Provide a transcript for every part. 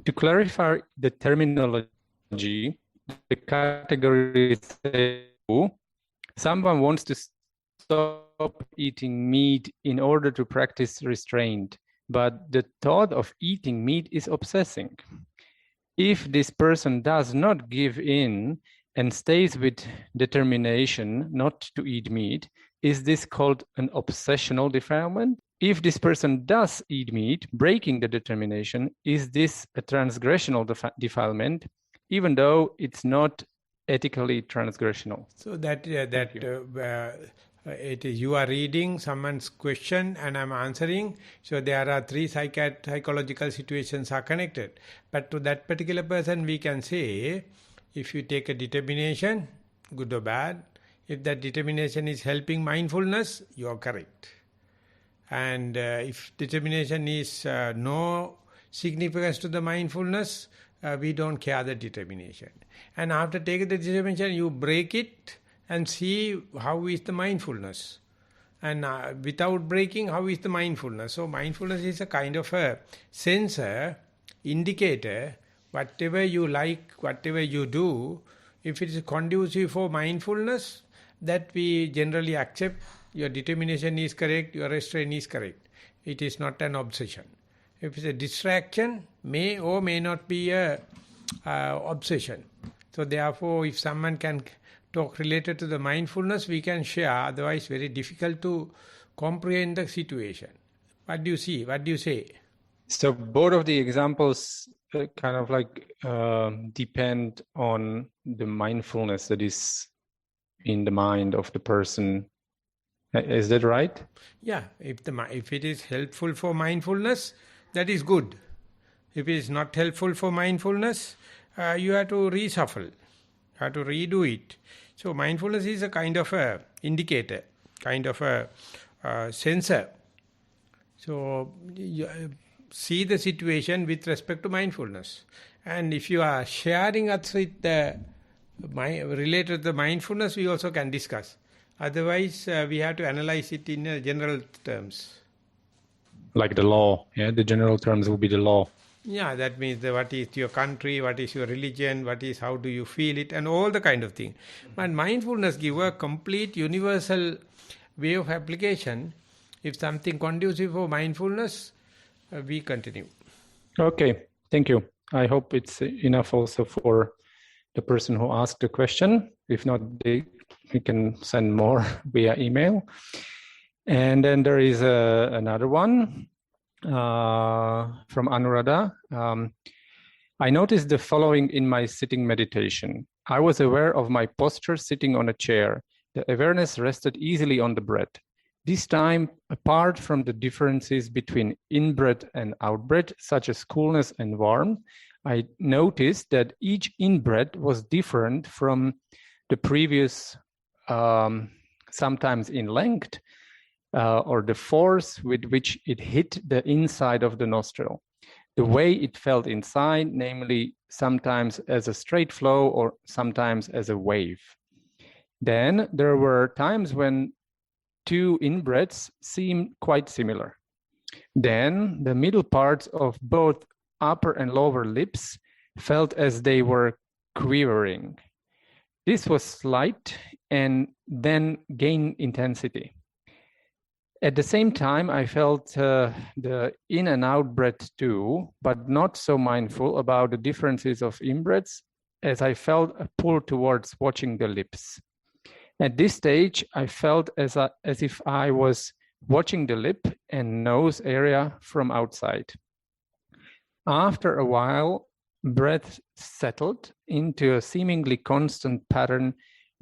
To clarify the terminology, the category says someone wants to stop eating meat in order to practice restraint, but the thought of eating meat is obsessing. If this person does not give in and stays with determination not to eat meat, is this called an obsessional defilement? If this person does eat meat, breaking the determination, is this a transgressional defilement, even though it's not ethically transgressional? So you are reading someone's question and I'm answering. So there are three psychological situations are connected. But to that particular person, we can say, if you take a determination, good or bad, if that determination is helping mindfulness, you are correct. And if determination is no significance to the mindfulness, we don't care the determination. And after taking the determination, you break it and see how is the mindfulness. And without breaking, how is the mindfulness? So mindfulness is a kind of a sensor, indicator, whatever you like, whatever you do, if it is conducive for mindfulness, that we generally accept. Your determination is correct, your restraint is correct. It is not an obsession. If it's a distraction, may or may not be a obsession. So therefore, if someone can talk related to the mindfulness, we can share. Otherwise, very difficult to comprehend the situation. What do you see? What do you say? So both of the examples kind of like depend on the mindfulness that is in the mind of the person. Is that right? Yeah, if it is helpful for mindfulness, that is good. If it is not helpful for mindfulness, you have to reshuffle, you have to redo it. So mindfulness is a kind of a indicator, kind of a sensor. So you see the situation with respect to mindfulness. And if you are sharing us with the related to the mindfulness, we also can discuss. Otherwise, we have to analyze it in general terms. Like the law, yeah? The general terms will be the law. Yeah, that means what is your country, what is your religion, how do you feel it, and all the kind of thing. But mindfulness gives a complete universal way of application. If something conducive for mindfulness, we continue. Okay, thank you. I hope it's enough also for the person who asked the question. If not, we can send more via email. And then there is another one from Anuradha. I noticed the following in my sitting meditation. I was aware of my posture sitting on a chair. The awareness rested easily on the breath. This time, apart from the differences between in-breath and out-breath, such as coolness and warmth, I noticed that each in-breath was different from the previous, sometimes in length, or the force with which it hit the inside of the nostril. The way it felt inside, namely sometimes as a straight flow or sometimes as a wave. Then there were times when two in-breaths seemed quite similar. Then the middle parts of both upper and lower lips felt as they were quivering. This was slight and then gained intensity. At the same time, I felt the in and out breath too, but not so mindful about the differences of in-breaths as I felt a pull towards watching the lips. At this stage, I felt as if I was watching the lip and nose area from outside. After a while, breath settled into a seemingly constant pattern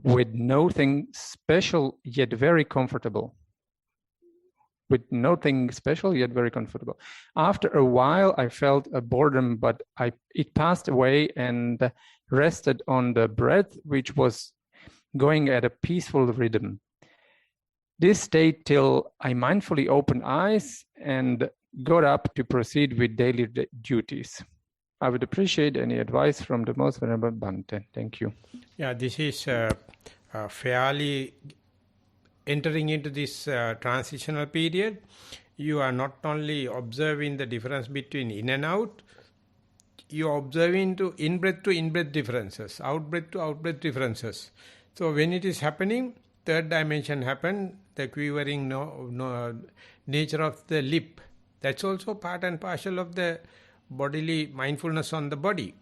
with nothing special yet very comfortable. After a while, I felt a boredom, but it passed away and rested on the breath, which was going at a peaceful rhythm. This stayed till I mindfully opened eyes and got up to proceed with daily duties. I would appreciate any advice from the most venerable Bhante. Thank you. Yeah, this is fairly entering into this transitional period. You are not only observing the difference between in and out, you're observing to in-breath differences, out-breath to out-breath differences. So when it is happening, third dimension happen, the quivering nature of the lip. That's also part and parcel of the bodily mindfulness on the body.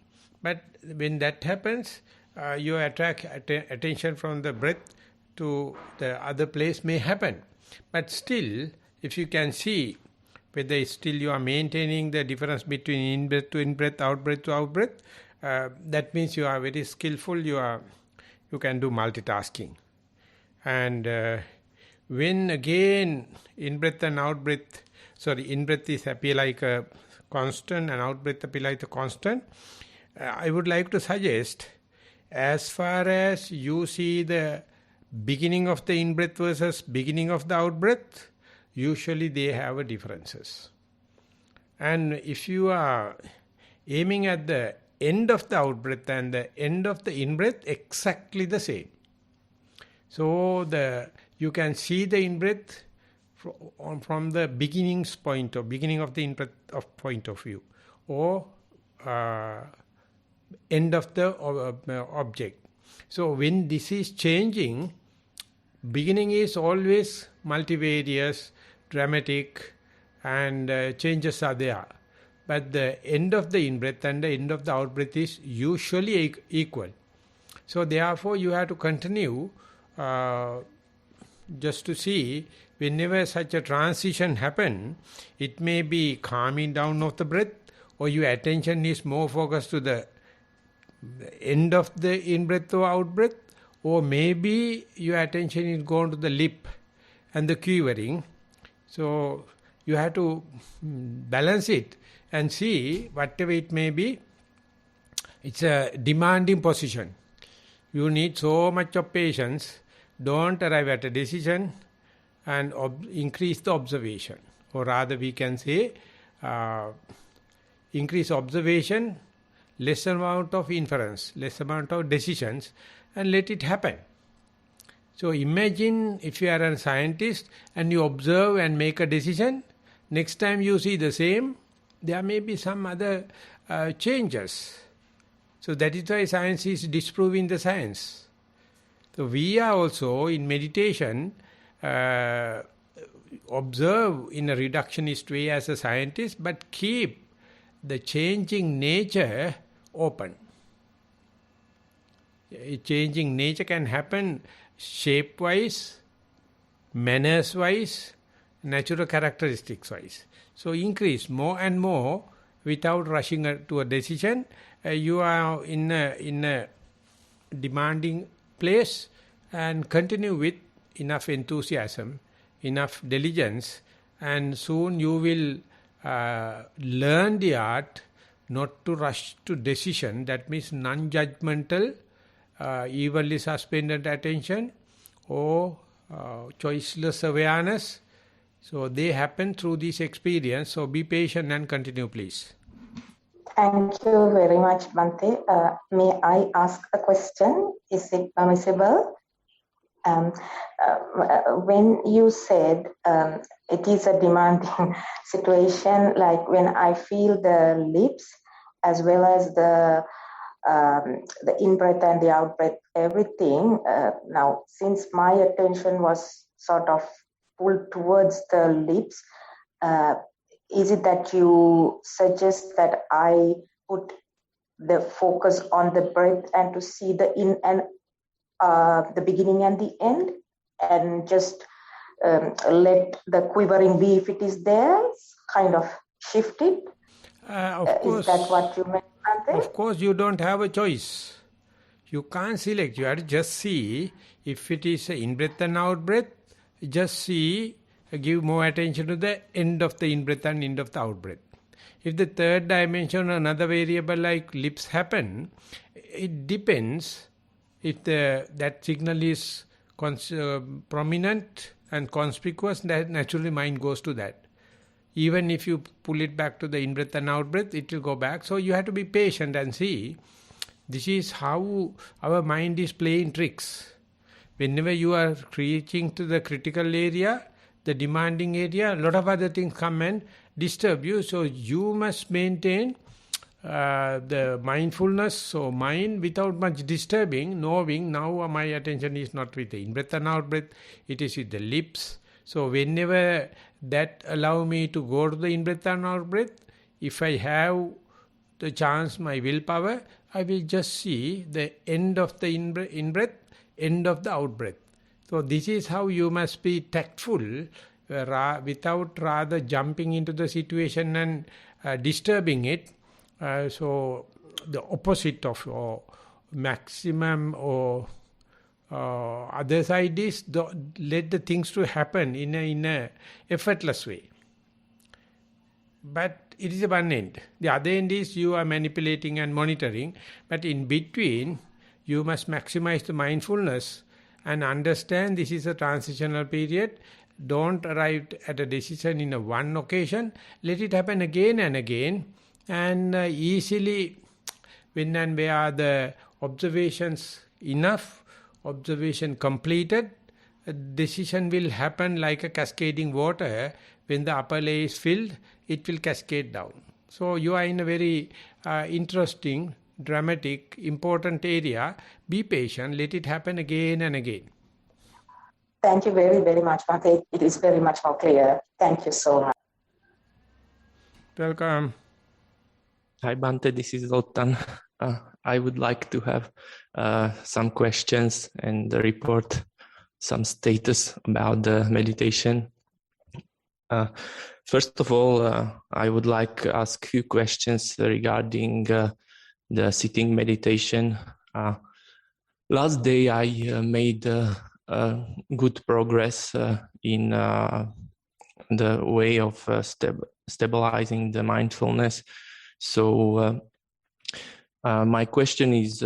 But when that happens, you attract attention from the breath to the other place may happen. But still, if you can see whether still you are maintaining the difference between in-breath to in-breath, out-breath to out-breath, that means you are very skillful, you can do multitasking. And when again in-breath and out-breath, in-breath is appear like a constant and out-breath appear like a constant, I would like to suggest, as far as you see the beginning of the in-breath versus beginning of the out-breath, usually they have differences. And if you are aiming at the end of the out-breath and the end of the in-breath, exactly the same. So you can see the in-breath from the beginning of the in-breath point of view, or end of the object. So when this is changing, beginning is always multivarious, dramatic, and changes are there. But the end of the in-breath and the end of the out-breath is usually equal. So therefore you have to continue just to see whenever such a transition happen, it may be calming down of the breath, or your attention is more focused to the end of the in-breath or out-breath, or maybe your attention is gone to the lip and the quivering. So you have to balance it and see whatever it may be. It's a demanding position. You need so much of patience. Don't arrive at a decision and increase the observation. Or rather we can say increase observation, less amount of inference, less amount of decisions, and let it happen. So imagine if you are a scientist and you observe and make a decision, next time you see the same, there may be some other changes. So that is why science is disproving the science. So we are also in meditation observe in a reductionist way as a scientist, but keep the changing nature open. Changing nature can happen shape-wise, manners-wise, natural characteristics-wise. So increase more and more without rushing to a decision. You are in a demanding place, and continue with enough enthusiasm, enough diligence, and soon you will learn the art not to rush to decision. That means non-judgmental, evenly suspended attention, or choiceless awareness. So they happen through this experience. So be patient and continue, please. Thank you very much, Bhante. May I ask a question? Is it permissible? When you said it is a demanding situation, like when I feel the lips as well as the in-breath and the out-breath, everything. Now, since my attention was sort of pulled towards the lips, is it that you suggest that I put the focus on the breath and to see the in and the beginning and the end, and just let the quivering be if it is there, kind of shift it? Of course, is that what you meant? Of course, you don't have a choice. You can't select. You have to just see if it is in-breath and out-breath. Just see, give more attention to the end of the in-breath and end of the out-breath. If the third dimension, another variable like lips happen, it depends. If that signal is prominent and conspicuous, that naturally mind goes to that. Even if you pull it back to the in-breath and out-breath, it will go back. So you have to be patient and see. This is how our mind is playing tricks. Whenever you are reaching to the critical area, the demanding area, a lot of other things come and disturb you. So you must maintain the mindfulness, so mind without much disturbing, knowing now my attention is not with the in-breath and out-breath, it is with the lips. So whenever that allow me to go to the in-breath and out-breath, if I have the chance, my willpower, I will just see the end of the in-breath, end of the out-breath. So this is how you must be tactful without rather jumping into the situation and disturbing it. So the opposite of maximum or other side is let the things to happen in a effortless way. But it is a one end. The other end is you are manipulating and monitoring. But in between, you must maximize the mindfulness and understand this is a transitional period. Don't arrive at a decision in a one occasion. Let it happen again and again. And easily, when and where the observations enough, observation completed, a decision will happen like a cascading water. When the upper layer is filled, it will cascade down. So you are in a very interesting, dramatic, important area. Be patient, let it happen again and again. Thank you very, very much, Bhante. It is very much more clear. Thank you so much. Welcome. Hi, Bhante, this is Zoltan. I would like to have some questions and report some status about the meditation. First of all, I would like to ask a few questions regarding the sitting meditation. Last day I made good progress in the way of stabilizing the mindfulness. So my question is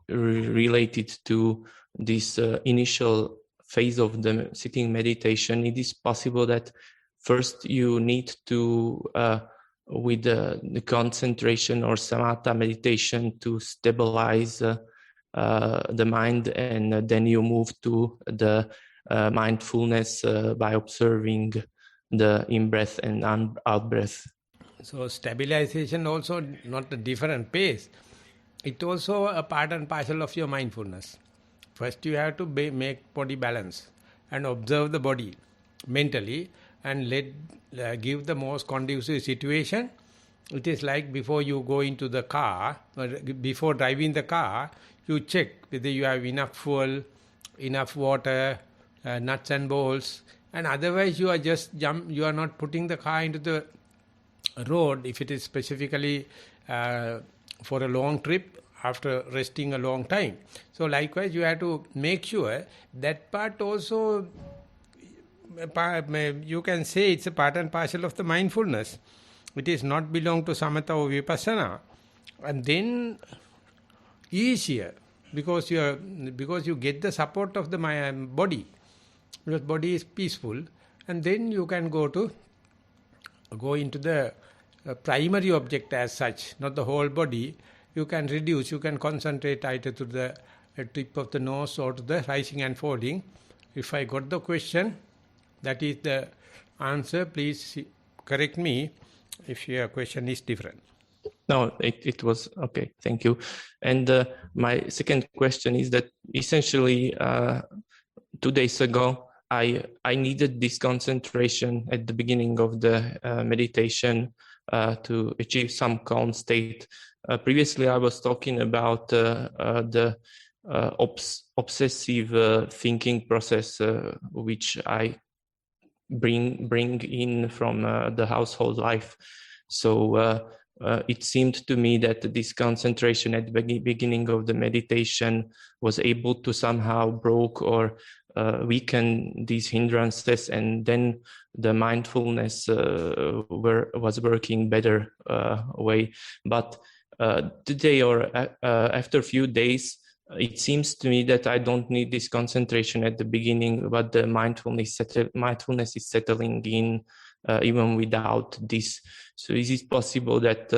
related to this initial phase of the sitting meditation. It is possible that first you need to, with the concentration or samatha meditation, to stabilize the mind, and then you move to the mindfulness by observing the in-breath and out-breath. So stabilization also not a different pace. It's also a part and parcel of your mindfulness. First you have to make body balance and observe the body mentally and give the most conducive situation. It is like before you go into the car, or before driving the car, you check whether you have enough fuel, enough water, nuts and bolts, and otherwise you are just you are not putting the car into the road if it is specifically for a long trip after resting a long time. So likewise you have to make sure that part also, you can say it's a part and parcel of the mindfulness. It is not belong to samatha or vipassana. And then easier because you get the support of the body, because body is peaceful, and then you can go into the primary object as such, not the whole body. You can reduce, you can concentrate either to the tip of the nose or to the rising and falling. If I got the question, that is the answer. Please correct me if your question is different. No, it was okay. Thank you. And my second question is that essentially 2 days ago, I needed this concentration at the beginning of the meditation to achieve some calm state. Previously, I was talking about the obsessive thinking process, which I bring in from the household life. So it seemed to me that this concentration at the beginning of the meditation was able to somehow broke or weaken these hindrances, and then the mindfulness was working better way. But today or after a few days, it seems to me that I don't need this concentration at the beginning, but the mindfulness is settling in even without this. So is it possible that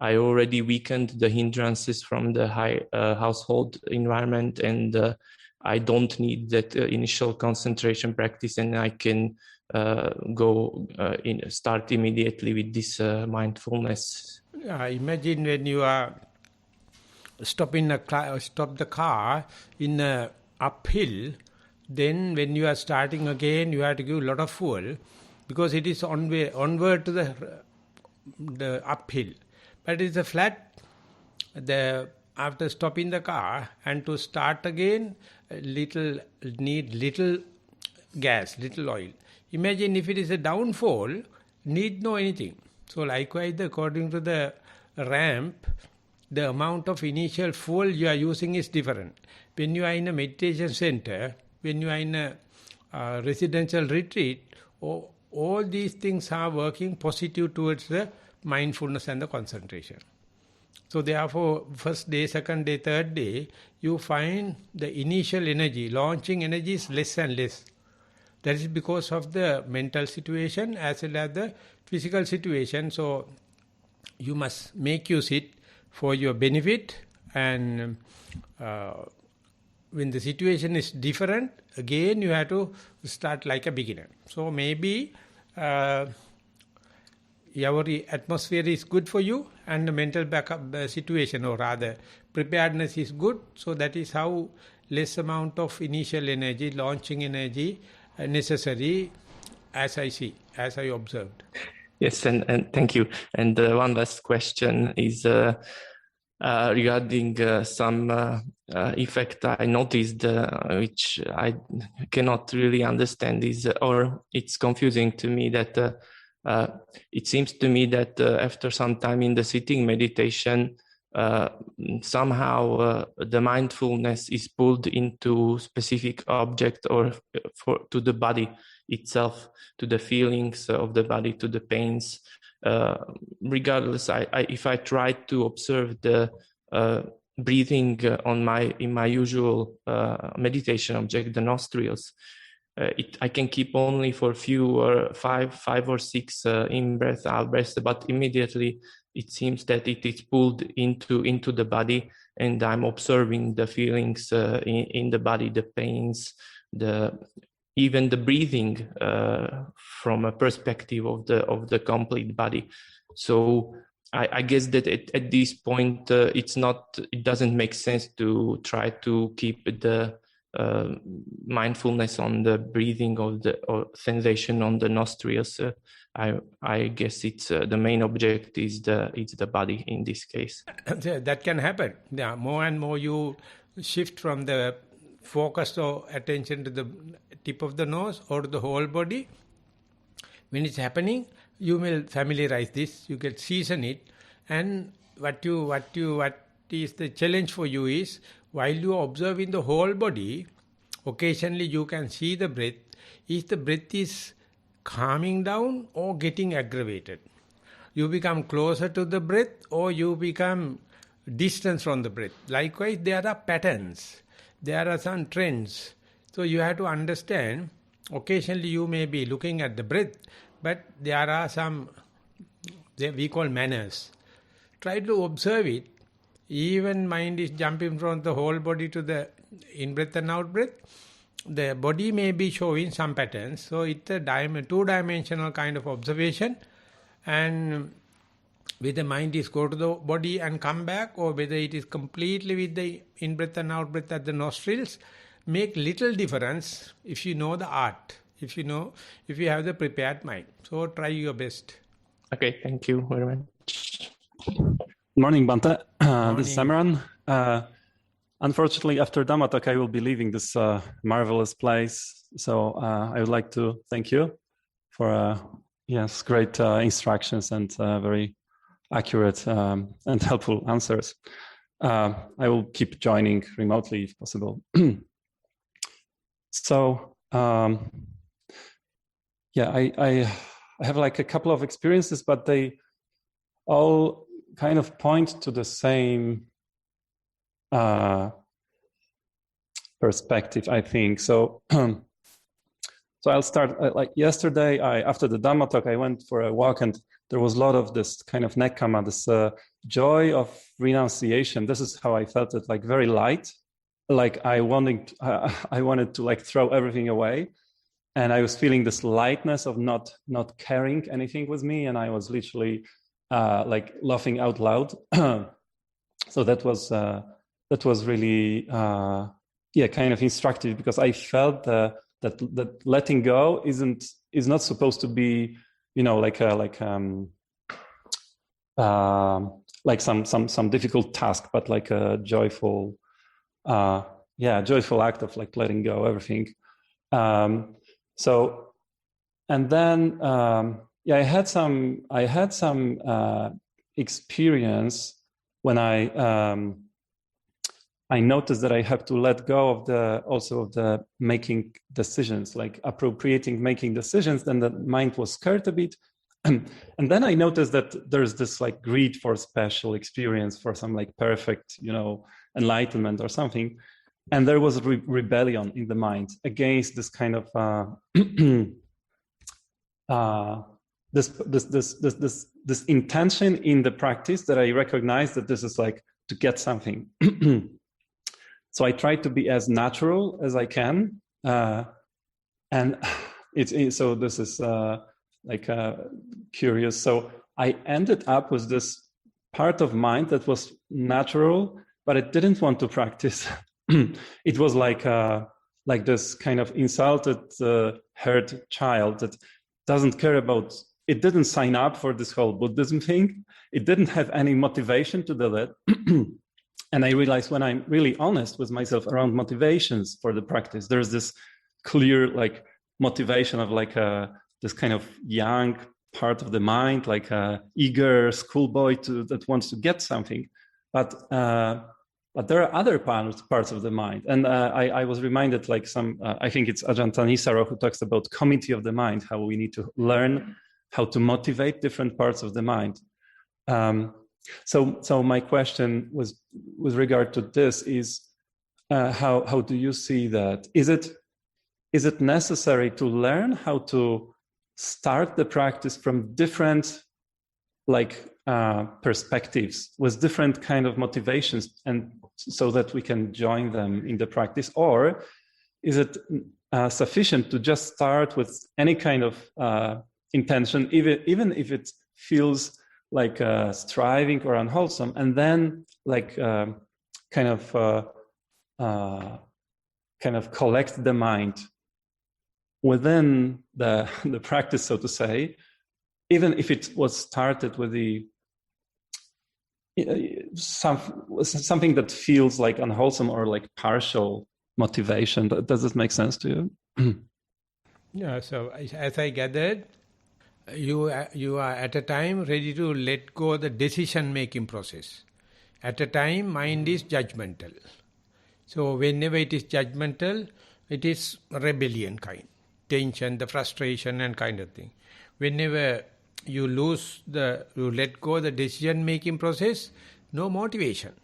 I already weakened the hindrances from the household environment, and I don't need that initial concentration practice, and I can start immediately with this mindfulness? Imagine when you are stop the car in a uphill, then when you are starting again, you have to give a lot of fuel because it is onward to the uphill. But it's a flat. After stopping the car and to start again, need little gas, little oil. Imagine if it is a downfall, need no anything. So likewise, according to the ramp, the amount of initial fuel you are using is different. When you are in a meditation center, when you are in a residential retreat, all these things are working positive towards the mindfulness and the concentration. So therefore, first day, second day, third day, you find the initial energy, launching energy is less and less. That is because of the mental situation as well as the physical situation. So you must make use it for your benefit, and when the situation is different, again you have to start like a beginner. So maybe your atmosphere is good for you and the mental backup situation, or rather preparedness is good. So that is how less amount of initial energy, launching energy necessary, as I see, as I observed. Yes, and thank you. And one last question is regarding some effect I noticed, which I cannot really understand, or it's confusing to me that it seems to me that after some time in the sitting meditation, somehow the mindfulness is pulled into specific object or to the body itself, to the feelings of the body, to the pains. Regardless, if I try to observe the breathing in my usual meditation object, the nostrils, I can keep only for few or five or six in breath, out breath, but immediately it seems that it is pulled into the body, and I'm observing the feelings in the body, the pains, even the breathing from a perspective of the complete body. So I guess that at this point it doesn't make sense to try to keep the mindfulness on the breathing or sensation on the nostrils. I guess it's the main object is the body in this case. That can happen. Yeah, more and more you shift from the focus or attention to the tip of the nose or to the whole body. When it's happening, you will familiarize this. You can season it, and what is the challenge for you is, while you are observing the whole body, occasionally you can see the breath. If the breath is calming down or getting aggravated, you become closer to the breath or you become distant from the breath. Likewise, there are patterns. There are some trends. So you have to understand, occasionally you may be looking at the breath, but there are some, we call manners. Try to observe it. Even mind is jumping from the whole body to the in-breath and out-breath. The body may be showing some patterns. So it's a two-dimensional kind of observation. And whether mind is go to the body and come back, or whether it is completely with the in-breath and out-breath at the nostrils, make little difference if you know the art, if you have the prepared mind. So try your best. Okay, thank you very much. Good morning, Bhante. This is Samran. Unfortunately, after Dhamma talk, I will be leaving this marvelous place. So I would like to thank you for great instructions and very accurate and helpful answers. I will keep joining remotely if possible. So I have like a couple of experiences, but they all kind of point to the same perspective, I think. So so I'll start like yesterday. After the Dhamma talk, I went for a walk, and there was a lot of this kind of nekkhamma, this joy of renunciation. This is how I felt it, like very light, like I wanted to like throw everything away. and I was feeling this lightness of not carrying anything with me, and I was literally like laughing out loud. So that was really kind of instructive, because I felt that letting go is not supposed to be, like some difficult task, but like a joyful act of like letting go everything. So, and then I had some experience when I noticed that I have to let go of the making decisions, like appropriating making decisions. Then the mind was scared a bit. And then I noticed that there's this like greed for special experience, for some like perfect, enlightenment or something. And there was rebellion in the mind against this kind of this intention in the practice, that I recognized that this is like to get something. So I try to be as natural as I can, and so this is curious. So I ended up with this part of mind that was natural, but it didn't want to practice. It was like this kind of insulted, hurt child that doesn't care about. It didn't sign up for this whole Buddhism thing. It didn't have any motivation to do that. And I realized, when I'm really honest with myself around motivations for the practice, there's this clear like motivation of like this kind of young part of the mind, like a eager schoolboy that wants to get something. But there are other parts of the mind. And I was reminded, like I think it's Ajahn Nissarana who talks about committee of the mind, how we need to learn how to motivate different parts of the mind. So my question was, with regard to this, is how do you see that? Is it necessary to learn how to start the practice from different perspectives, with different kind of motivations, and so that we can join them in the practice? Or is it sufficient to just start with any kind of intention, even if it feels like striving or unwholesome, and then kind of collect the mind within the practice, so to say, even if it was started with something that feels like unwholesome or like partial motivation. Does this make sense to you? Yeah, so as I gathered, you are at a time ready to let go the decision-making process. At a time, mind is judgmental. So whenever it is judgmental, it is rebellion kind, tension, the frustration and kind of thing. Whenever you let go the decision-making process, no motivation.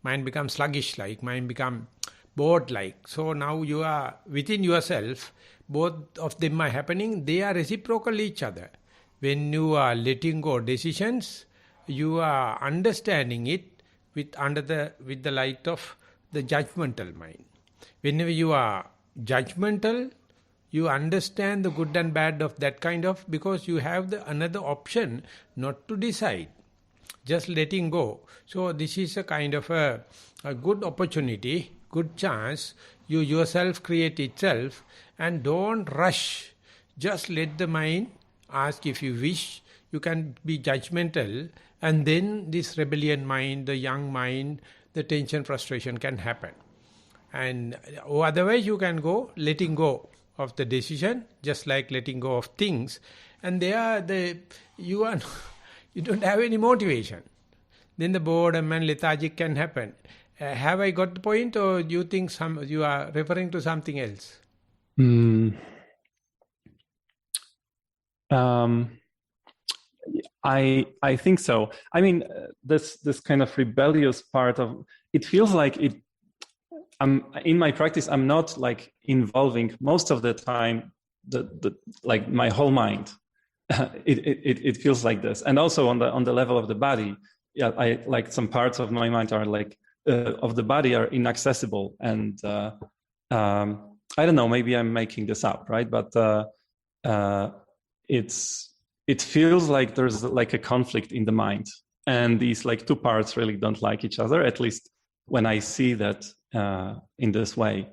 Mind becomes sluggish-like, mind becomes bored-like. So now you are within yourself, both of them are happening, they are reciprocal each other. When you are letting go decisions, you are understanding it with the light of the judgmental mind. Whenever you are judgmental, you understand the good and bad of that kind of, because you have another option not to decide, just letting go. So this is a kind of a good opportunity, good chance. You yourself create itself, and don't rush. Just let the mind ask if you wish. You can be judgmental, and then this rebellion mind, the young mind, the tension, frustration can happen. And otherwise you can go letting go of the decision, just like letting go of things. And you don't have any motivation. Then the boredom and lethargic can happen. Have I got the point, or do you think you are referring to something else? I think so. I mean, this kind of rebellious part of it feels like it. In my practice, I'm not like involving most of the time like my whole mind. It feels like this, and also on the level of the body. Yeah, I like some parts of my mind are like of the body are inaccessible, and I don't know, maybe I'm making this up, right? But it feels like there's like a conflict in the mind, and these like two parts really don't like each other, at least when I see that in this way.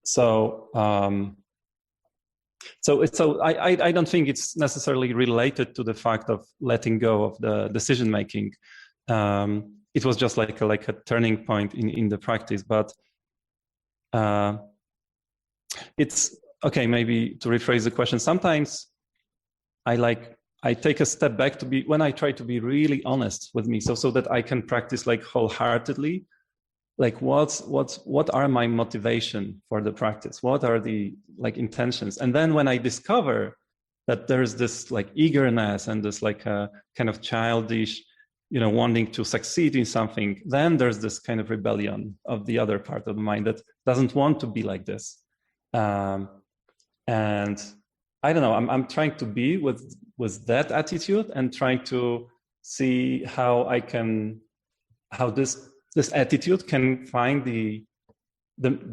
So I don't think it's necessarily related to the fact of letting go of the decision making. It was just like a turning point in the practice, but it's okay. Maybe to rephrase the question, sometimes I take a step back when I try to be really honest with me, so that I can practice like wholeheartedly. Like what are my motivation for the practice? What are the like intentions? And then when I discover that there's this like eagerness and this like a kind of childish, wanting to succeed in something, then there's this kind of rebellion of the other part of the mind that doesn't want to be like this. And I don't know, I'm trying to be with that attitude and trying to see how this attitude can find the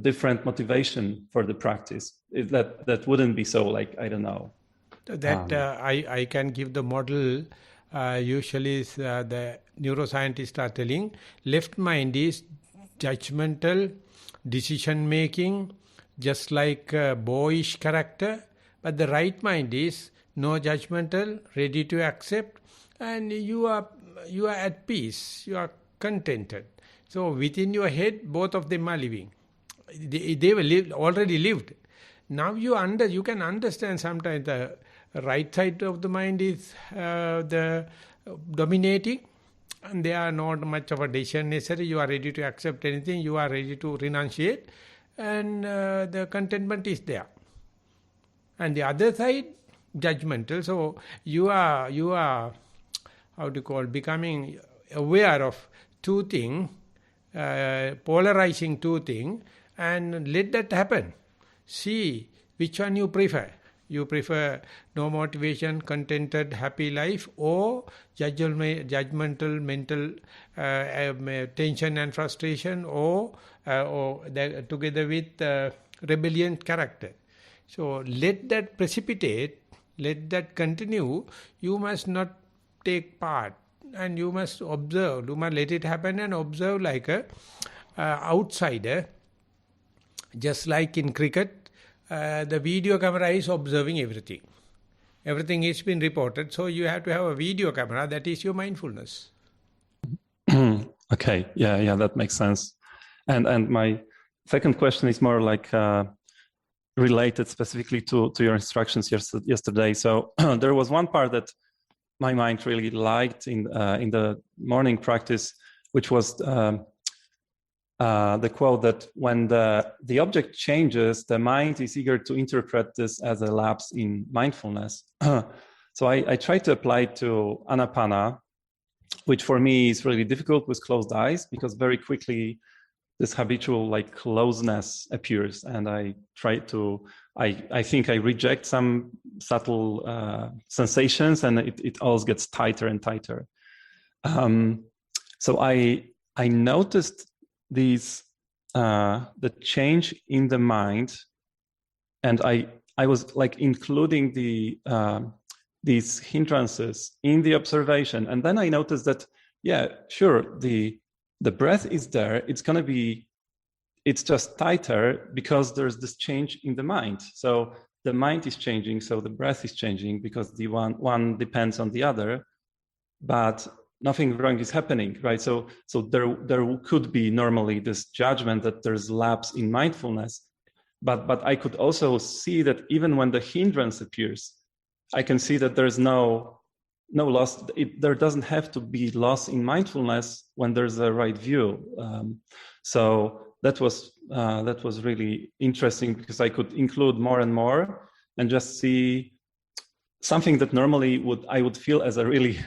different motivation for the practice. That wouldn't be so like, I don't know. That I can give the model. Usually the neuroscientists are telling left mind is judgmental, decision making, just like a boyish character, but the right mind is no judgmental, ready to accept, and you are at peace, you are contented. So within your head, both of them are living. They were already lived. Now you can understand sometimes the right side of the mind is the dominating, and there are not much of a decision necessary. You are ready to accept anything. You are ready to renunciate, and the contentment is there. And the other side, judgmental. So you are how to call, becoming aware of two things. Polarizing two things, and let that happen. See which one you prefer. You prefer no motivation, contented, happy life, or judgmental, mental tension and frustration, or together with rebellion character. So let that precipitate, let that continue. You must not take part. And you must observe, you must let it happen and observe like a outsider. Just like in cricket, the video camera is observing everything. Everything is been reported, so you have to have a video camera. That is your mindfulness. Okay, yeah, that makes sense. And my second question is more like related specifically to your instructions yesterday. So there was one part that my mind really liked in the morning practice, which was the quote that when the object changes, the mind is eager to interpret this as a lapse in mindfulness. So I try to apply it to Anapana, which for me is really difficult with closed eyes, because very quickly this habitual like closeness appears, and I think I reject some subtle sensations, and it always gets tighter and tighter. So I noticed these the change in the mind, and I was like including these hindrances in the observation, and then I noticed that sure, the breath is there. It's just tighter because there's this change in the mind. So the mind is changing, so the breath is changing, because the one depends on the other, but nothing wrong is happening, right? So there could be normally this judgment that there's lapse in mindfulness, but I could also see that even when the hindrance appears, I can see that there's no loss. There doesn't have to be loss in mindfulness when there's a right view. So that was really interesting, because I could include more and more and just see something that normally I would feel as a really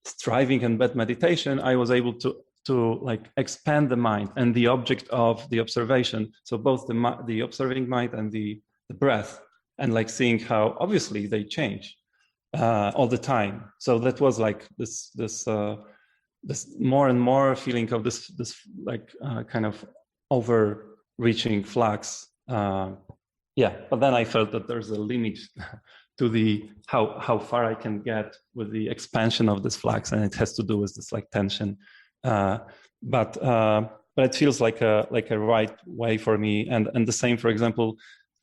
striving and bad meditation. I was able to like expand the mind and the object of the observation. So both the observing mind and the breath, and like seeing how obviously they change all the time. So that was like this more and more feeling of this like kind of over reaching flux. But then I felt that there's a limit to the how far I can get with the expansion of this flux, and it has to do with this like tension. But it feels like a right way for me. And the same, for example,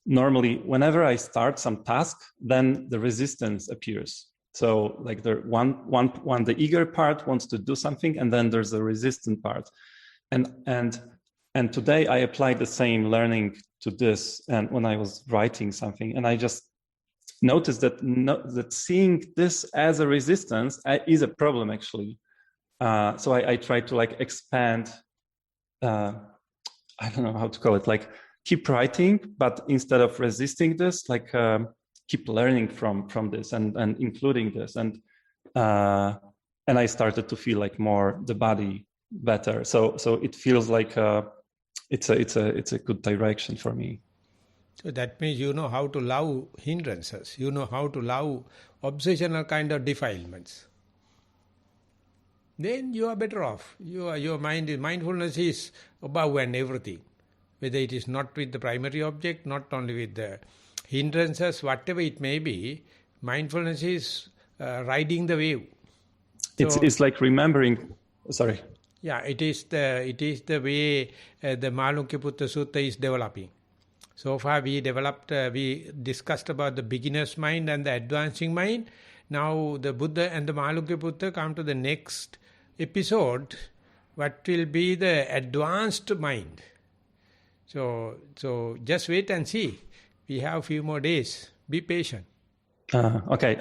normally whenever I start some task, then the resistance appears. So like the eager part wants to do something, and then there's the resistant part. And today I applied the same learning to this, and when I was writing something, and I just noticed that seeing this as a resistance is a problem actually. So I try to like expand. I don't know how to call it. Like keep writing, but instead of resisting this, like keep learning from this and including this, and I started to feel like more the body better. So it feels like it's a good direction for me. So that means you know how to love hindrances. You know how to love obsessional kind of defilements. Then you are better off. Your mindfulness is above and everything. Whether it is not with the primary object, not only with the hindrances, whatever it may be, mindfulness is riding the wave. So, it's like remembering. Sorry. Yeah, it is the way the Malunkyaputta Sutta is developing. So far we discussed about the beginner's mind and the advancing mind. Now the Buddha and the Malunkyaputta come to the next episode, what will be the advanced mind. So just wait and see. We have a few more days. Be patient. Okay,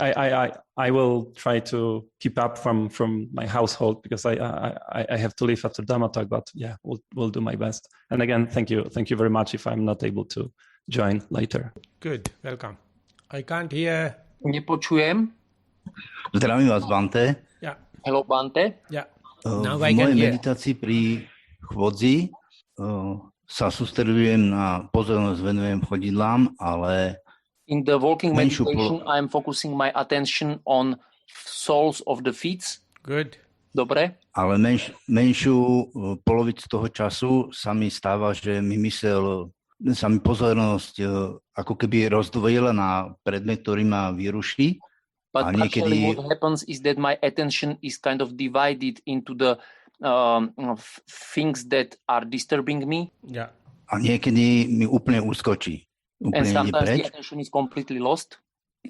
I will try to keep up from my household, because I have to leave after Dhamma talk. But yeah, we'll do my best. And again, thank you very much. If I'm not able to join later. Good, welcome. I can't hear. Nepočujem. Zdravím vás, Bhante. Yeah. Hello, Bhante. Yeah. V mojej meditácii pri chôdzi sa sústreďujem na pozornosť, venujem chodidlám, ale in the walking meditation I'm focusing my attention on soles of the feet. Good. Dobre. Ale menšiu polovicu toho času sa mi stáva, že sa mi pozornosť ako keby rozdvojila na predmet, ktorý ma vyruší. But actually what happens is that my attention is kind of divided into the things that are disturbing me. Yeah. A niekedy mi úplne uskočí. And sometimes the attention is completely lost.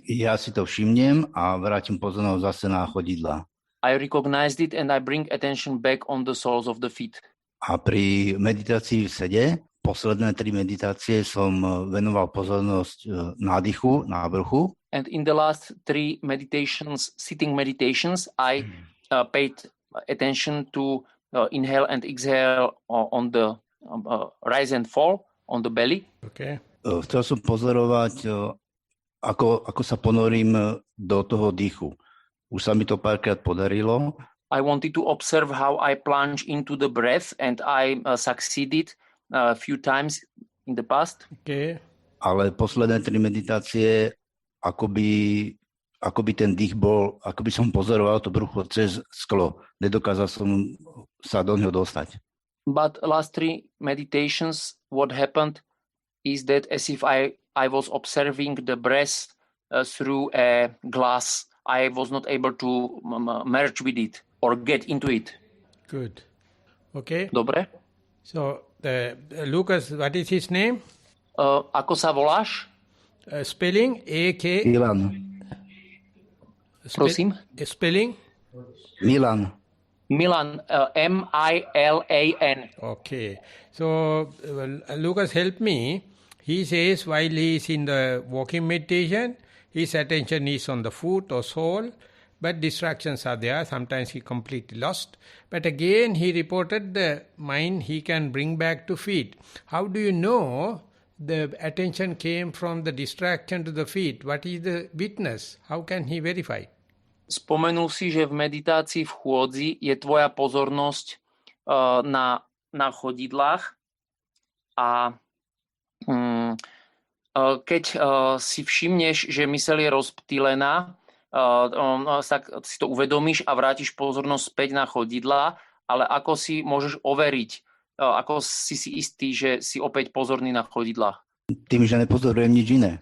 Ja si to všimnem a vrátim pozornosť zase na chodidlá. I recognized it and I bring attention back on the soles of the feet. A pri meditácii v sede, posledné 3 meditácie som venoval pozornosť nádychu, návrchu. And in the last 3 meditations, sitting meditations, I paid attention to inhale and exhale on the rise and fall on the belly. Okay. Chcel som pozorovať, ako sa ponorím do toho dýchu. Už sa mi to párkrát podarilo. I wanted to observe how I plunge into the breath, and I succeeded a few times in the past. Okay. Ale posledné 3 meditácie, akoby ten dých bol, akoby som pozoroval to brucho cez sklo. Nedokázal som sa do neho dostať. But last 3 meditations, what happened is that as if I was observing the breath through a glass, I was not able to merge with it or get into it. Good. Okay. Dobre. So, Lucas, what is his name? Ako sa voláš? Spelling? A-K? Milan. Prosím? Spelling? Milan. Milan, M-I-L-A-N. Okay. So, Lucas, help me. He says while he is in the walking meditation, his attention is on the foot or sole, but distractions are there. Sometimes he completely lost. But again, he reported the mind he can bring back to feet. How do you know the attention came from the distraction to the feet? What is the witness? How can he verify? Spomenul si, že v meditácii v chôdzi je tvoja pozornosť na chodidlách a keď si všimneš, že myseľ je rozptýlená, tak si to uvedomíš a vrátiš pozornosť späť na chodidlá, ale ako si môžeš overiť ako si istý, že si opäť pozorný na chodidlách? Tým, že nepozorujem nič iné.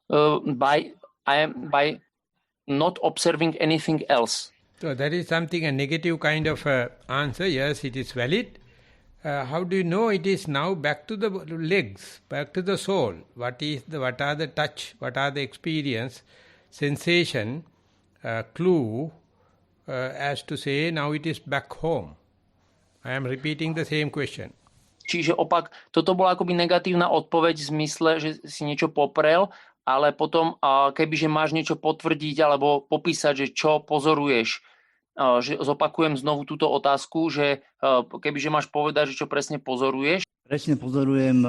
By not observing anything else. So that is something, a negative kind of answer. Yes, it is valid. How do you know it is now back to the legs, back to the soul? What are the touch, what are the experience, sensation, clue, as to say now it is back home? I am repeating the same question. Čiže opak, toto bola akoby negatívna odpoveď v zmysle, že si niečo poprel, ale potom, kebyže máš niečo potvrdiť alebo popísať, že čo pozoruješ, že zopakujem znovu túto otázku, že kebyže máš povedať, že čo presne pozoruješ. Presne pozorujem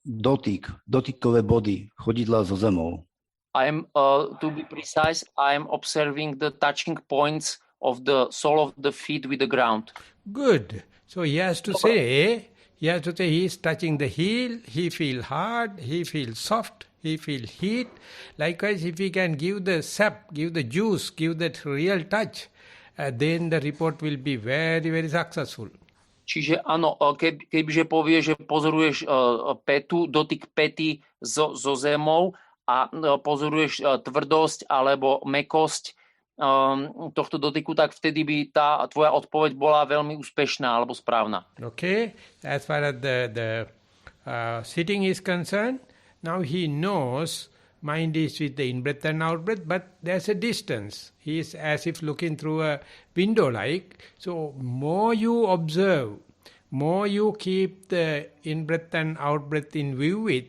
dotykové body, chodidla so zemou. To be precise, I am observing the touching points of the sole of the feet with the ground. Good. So he has to say he is touching the heel, he feels hard, he feels soft, he feels heat. Likewise, if he can give the sap, give the juice, give that real touch, then the report will be very, very successful. Čiže áno, kebyže povieš, že pozoruješ dotyk pety so zemou a pozoruješ tvrdosť alebo mäkkosť tohto dotyku, tak vtedy by tá tvoja odpoveď bola veľmi úspešná alebo správna. Okay, as far as the sitting is concerned, now he knows mind is with the in-breath and out-breath, but there's a distance. He is as if looking through a window like. So more you observe, more you keep the in-breath and out-breath in view with,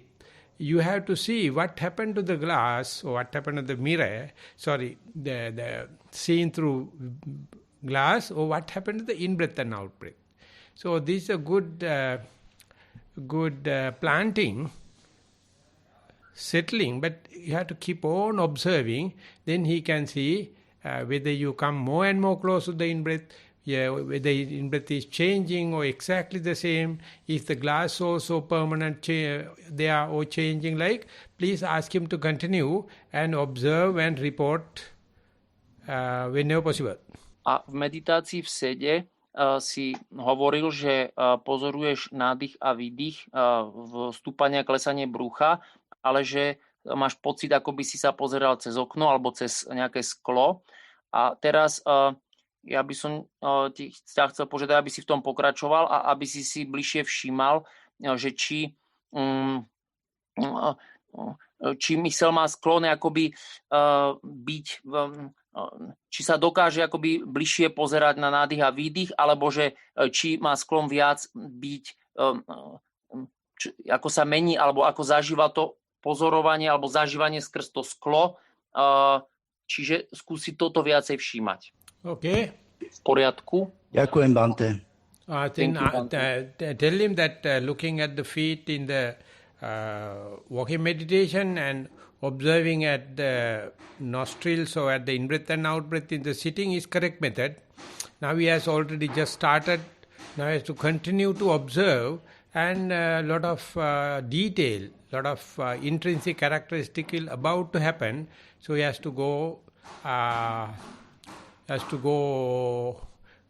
you have to see what happened to the glass or what happened to the mirror, the seen through glass, or what happened to the in-breath and out-breath. So this is a good planting, settling, but you have to keep on observing, then he can see whether you come more and more close to the in-breath, whether the in-breath is changing or exactly the same, is the glass also permanent there or changing like, please ask him to continue and observe and report whenever possible. A v meditácii v sede si hovoril, že pozoruješ nádych a výdych, vstúpanie a klesanie brucha, ale že máš pocit, ako by si sa pozeral cez okno alebo cez nejaké sklo. A teraz ja by som ti chcel požiadať, aby si v tom pokračoval a aby si bližšie všímal, že či mysel má sklon akoby byť, či sa dokáže akoby bližšie pozerať na nádych a výdych, alebo že či má sklon viac byť, ako sa mení, alebo ako zažíva to pozorovanie alebo zažívanie skrz to sklo, čiže skúsi toto viacej všímať. OK. V poriadku. Ďakujem, Bante. Tell him that looking at the feet in the walking meditation and observing at the nostrils or at the in-breath and out-breath in the sitting is correct method. Now he has already just started. Now he has to continue to observe, and a lot of detail, lot of intrinsic characteristic is about to happen. So he has to go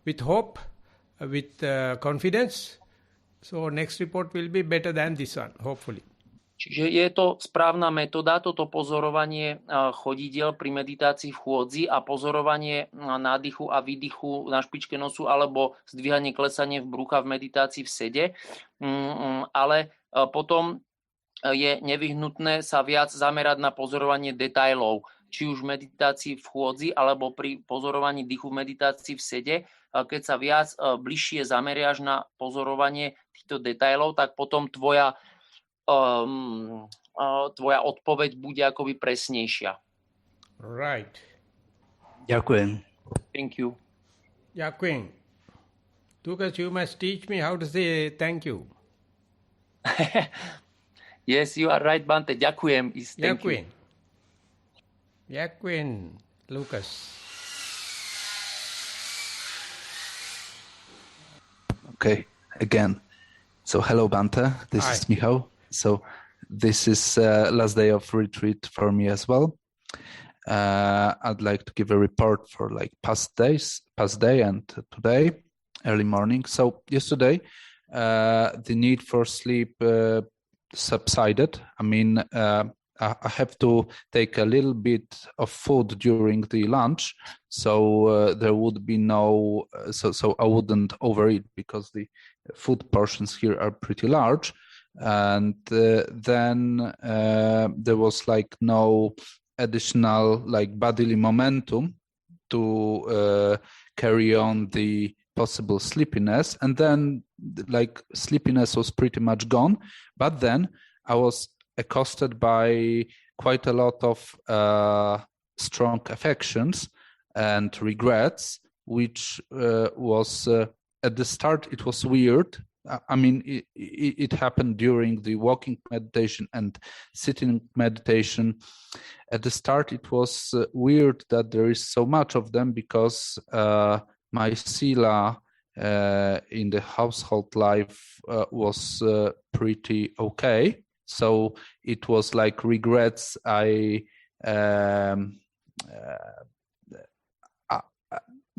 with hope, with confidence. So next report will be better than this one, hopefully. Čiže je to správna metóda, toto pozorovanie chodidiel pri meditácii v chôdzi a pozorovanie nádychu a výdychu na špičke nosu alebo zdvíhanie, klesanie v brucha v meditácii v sede. Ale potom je nevyhnutné sa viac zamerať na pozorovanie detailov, či už v meditácii v chôdzi alebo pri pozorovaní dýchu v meditácii v sede. Keď sa viac bližšie zameriaš na pozorovanie týchto detailov, tak potom tvoja odpoveď bude akoby presnejšia. Right. Ďakujem. Thank you. Ďakujem. Lucas, you must teach me how to say thank you. Yes, you are right, Bante. Ďakujem is thank you. Ďakujem, Lucas. Okay, again. So hello, Bante. This Hi. is Michał. So this is last day of retreat for me as well. I'd like to give a report for like past day and today, early morning. So yesterday the need for sleep subsided. I mean, I have to take a little bit of food during the lunch, so there would be no, so I wouldn't overeat because the food portions here are pretty large. And then there was like no additional like bodily momentum to carry on the possible sleepiness. And then like sleepiness was pretty much gone, but then I was accosted by quite a lot of strong affections and regrets, which was at the start, it was weird. I mean, it happened during the walking meditation and sitting meditation. At the start, it was weird that there is so much of them, because my sila in the household life was pretty okay. So it was like regrets.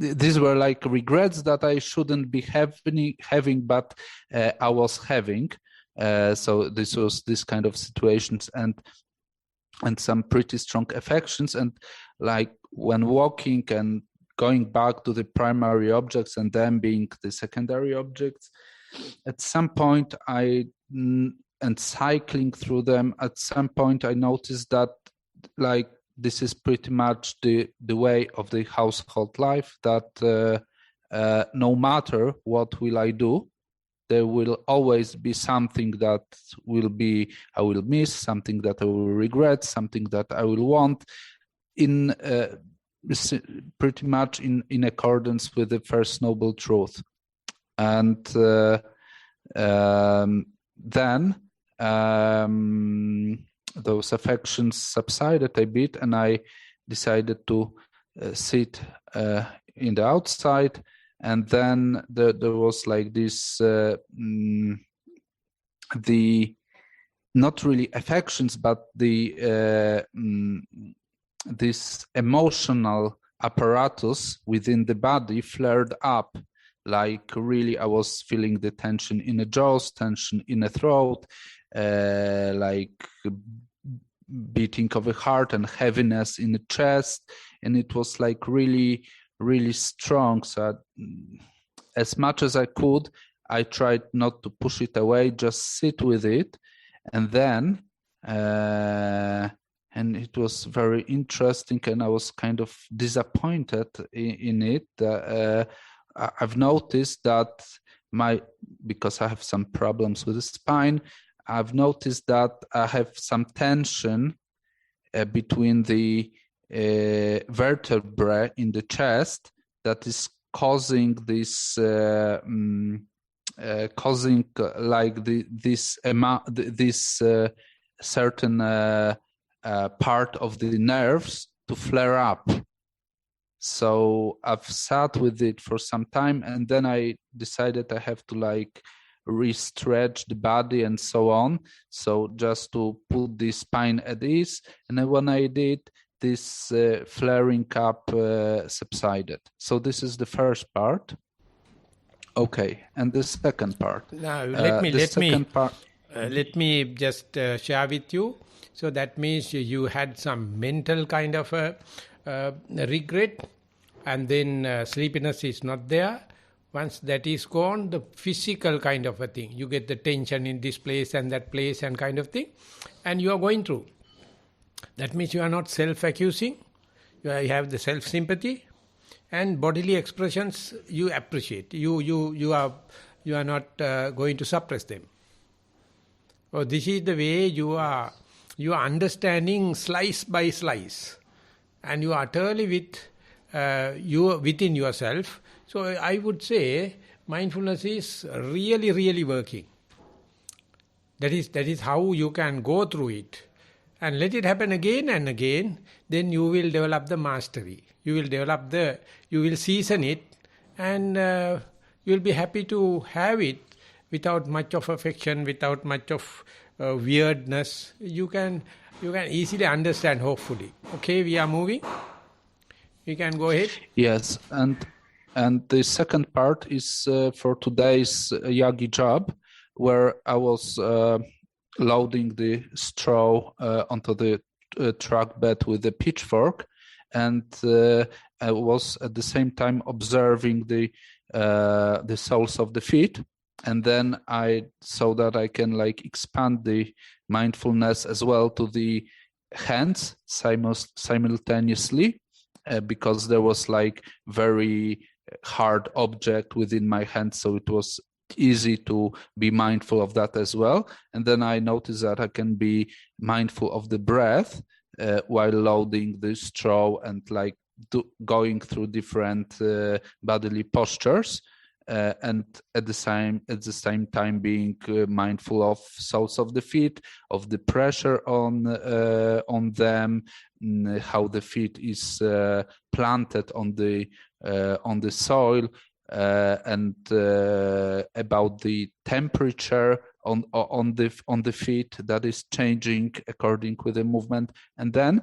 These were like regrets that I shouldn't be having, but I was having. So this was this kind of situations and some pretty strong affections. And like when walking and going back to the primary objects and then being the secondary objects, at some point and cycling through them, at some point I noticed that like this is pretty much the way of the household life, that no matter what will I do, there will always be something that I will miss, something that I will regret, something that I will want, in pretty much in accordance with the First Noble Truth. And then those affections subsided a bit, and I decided to sit in the outside. And then there was like this, the not really affections, but the this emotional apparatus within the body flared up. Like really, I was feeling the tension in the jaws, tension in the throat, like beating of the heart and heaviness in the chest, and it was like really, really strong. So as much as I could, I tried not to push it away, just sit with it. And then and it was very interesting, and I was kind of disappointed in it. I've noticed that because I have some problems with the spine, I've noticed that I have some tension between the vertebrae in the chest that is causing this, causing like this certain part of the nerves to flare up. So I've sat with it for some time, and then I decided I have to like re-stretch the body and so on. So just to put the spine at ease. And then when I did, this flaring up subsided. So this is the first part. Okay, and the second part. Now let me just share with you. So that means you had some mental kind of a regret, and then sleepiness is not there. Once that is gone, the physical kind of a thing, you get the tension in this place and that place and kind of thing, and you are going through. That means you are not self-accusing, you have the self-sympathy, and bodily expressions you appreciate. You are not going to suppress them. Oh, this is the way you are understanding slice by slice, and you are utterly within yourself. So I would say mindfulness is really, really working. That is how you can go through it. And let it happen again and again, then you will develop the mastery. You will season it, and you will be happy to have it without much of affection, without much of weirdness. You can easily understand, hopefully. Okay, we are moving. We can go ahead. Yes, and And the second part is for today's yagi job, where I was loading the straw onto the truck bed with a pitchfork, and I was at the same time observing the soles of the feet, and then I so that I can like expand the mindfulness as well to the hands simultaneously, because there was like very hard object within my hand, so it was easy to be mindful of that as well. And then I noticed that I can be mindful of the breath while loading the straw and like going through different bodily postures, and at the same time being mindful of soles of the feet, of the pressure on them, how the feet is planted on the soil, and about the temperature on the feet that is changing according with the movement. And then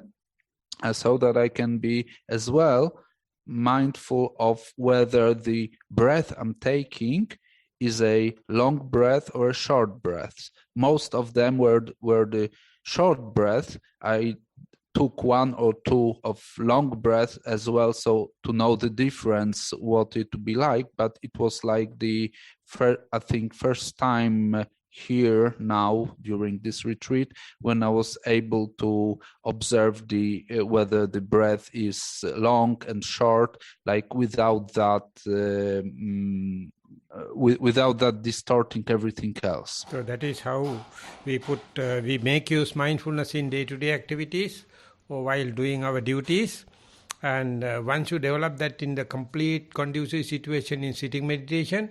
so that I can be as well mindful of whether the breath I'm taking is a long breath or a short breath. Most of them were the short breath. I took one or two of long breath as well, so to know the difference, what it would be like. But it was like the first time here now during this retreat when I was able to observe the whether the breath is long and short, like without that without that distorting everything else. So that is how we make use mindfulness in day-to-day activities or while doing our duties. And once you develop that in the complete conducive situation in sitting meditation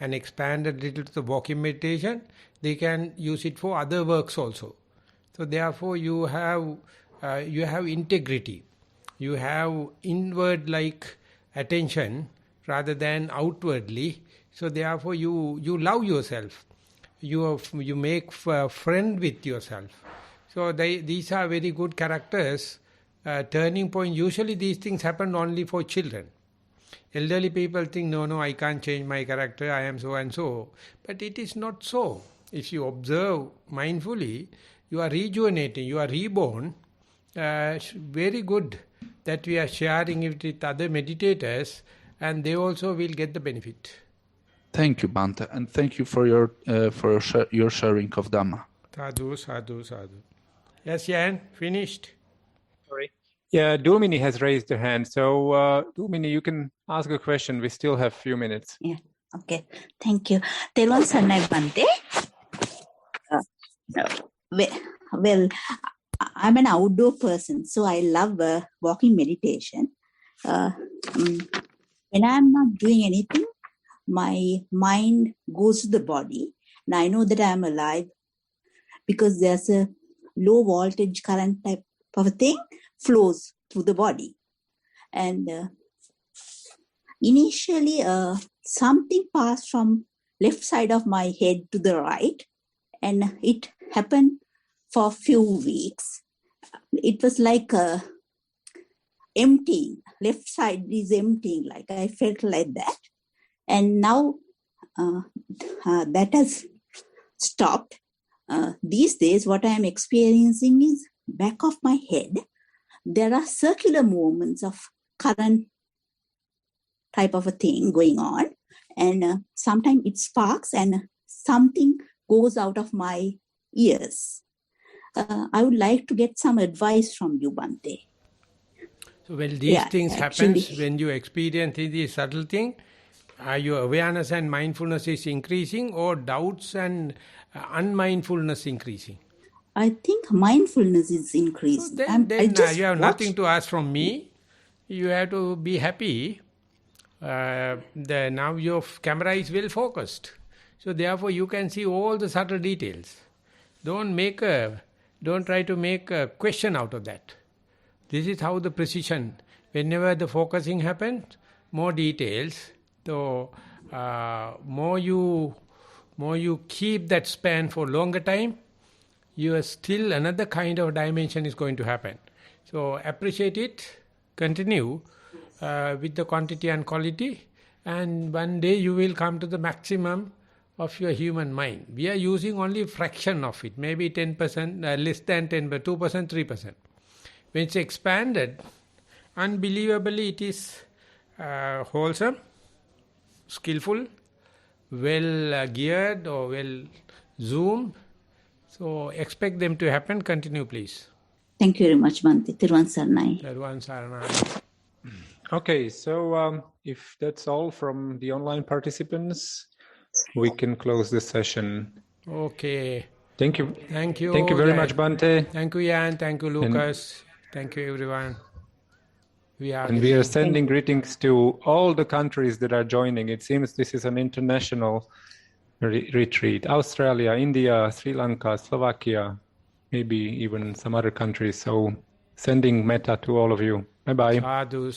and expand a little to the walking meditation, they can use it for other works also. So therefore you have integrity. You have inward like attention rather than outwardly. So therefore you love yourself. You make a friend with yourself. So these are very good characters. Turning point, usually these things happen only for children. Elderly people think, no, I can't change my character, I am so and so. But it is not so. If you observe mindfully, you are rejuvenating, you are reborn. Very good that we are sharing it with other meditators, and they also will get the benefit. Thank you, Bhante, and thank you for your sharing of Dhamma. Sadhu, sadhu, sadhu. Yes, Jan, finished. Sorry. Yeah, Dulmini has raised her hand. So, Dulmini, you can ask a question. We still have a few minutes. Yeah, okay. Thank you. Telon Sannai Bhante. Well, I'm an outdoor person, so I love walking meditation. When I'm not doing anything, my mind goes to the body, and I know that I'm alive because there's a low voltage current type of a thing flows through the body. And initially, something passed from left side of my head to the right, and it happened for a few weeks. It was like emptying. Left side is emptying, like I felt like that. And now that has stopped. These days, what I am experiencing is back of my head. There are circular movements of current type of a thing going on. And sometimes it sparks and something goes out of my ears. I would like to get some advice from you, Bhante. So when these things happen, when you experience this subtle thing, are your awareness and mindfulness is increasing, or doubts and unmindfulness increasing? I think mindfulness is increasing. So then you have nothing to ask from me. You have to be happy. Now your camera is well focused. So therefore you can see all the subtle details. Don't try to make a question out of that. This is how the precision, whenever the focusing happens, more details. So more you keep that span for longer time, you are still another kind of dimension is going to happen. So appreciate it, continue with the quantity and quality, and one day you will come to the maximum of your human mind. We are using only a fraction of it, maybe 10%, less than 10%, 2%, 3%. When it's expanded, unbelievably it is wholesome, skillful, well geared or well zoomed. So expect them to happen. Continue, please. Thank you very much, Bhante. Thiruvan Saranai. Thiruvan Saranai. Okay, so if that's all from the online participants, we can close this session. Okay. Thank you. Thank you. Thank you very much, Bhante. Thank you, Jan. Thank you, Lucas. Thank you, everyone. We are sending greetings to all the countries that are joining. It seems this is an international retreat. Australia, India, Sri Lanka, Slovakia, maybe even some other countries. So sending metta to all of you. Bye-bye. Sadhu,